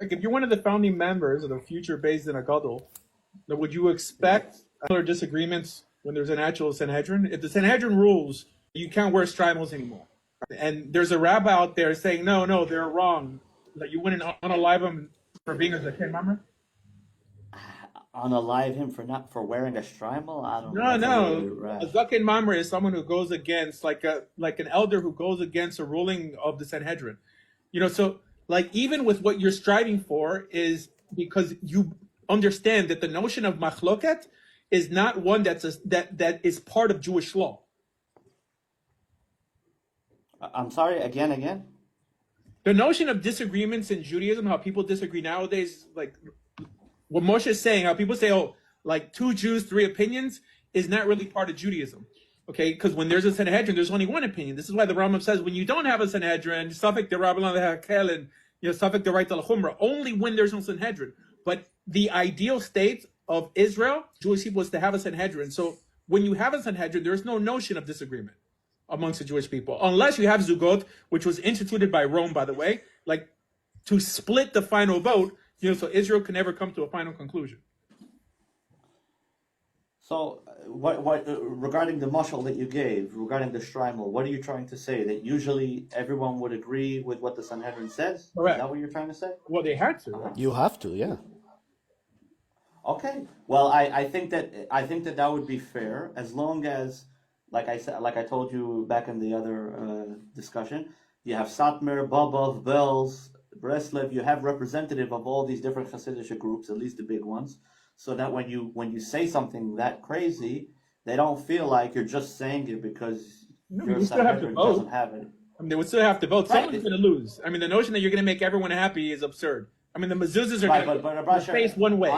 Like, if you're one of the founding members of the future based in a gadol, then would you expect other disagreements when there's an actual Sanhedrin? If the Sanhedrin rules, you can't wear strimals anymore, and there's a rabbi out there saying, no, they're wrong, that you wouldn't unalive them for being a zaken member? Unalive him for wearing a strimal? I don't know. No, That's a little bit no. rash. A zaken member is someone who goes against, like an elder who goes against a ruling of the Sanhedrin. So like even with what you're striving for is because you understand that the notion of machloket is not one that is part of Jewish law. I'm sorry, again? The notion of disagreements in Judaism, how people disagree nowadays, like what Moshe is saying, how people say, oh, like 2 Jews, 3 opinions, is not really part of Judaism. Okay, because when there's a Sanhedrin, there's only one opinion. This is why the Rambam says when you don't have a Sanhedrin, Safek the Rabbanan Hakel and Safek the right al Chumrah, only when there's no Sanhedrin. But the ideal state of Israel, Jewish people, is to have a Sanhedrin. So when you have a Sanhedrin, there's no notion of disagreement amongst the Jewish people, unless you have Zugot, which was instituted by Rome, by the way, like to split the final vote, so Israel can never come to a final conclusion. So, what regarding the mashal that you gave, regarding the Shtreimel, what are you trying to say? That usually everyone would agree with what the Sanhedrin says? Correct. Is that what you're trying to say? Well, they had to. Right? You have to, yeah. Okay. Well, I think that would be fair, as long as, like I told you back in the other discussion, you have Satmar, Babov, Belz, Breslev. You have representative of all these different Hasidic groups, at least the big ones, so that when you say something that crazy, they don't feel like you're just saying it because your Sanhedrin doesn't have it. I mean, they would still have to vote. Right. Someone's going to lose. I mean, the notion that you're going to make everyone happy is absurd. I mean, the mezuzahs are going to face one way.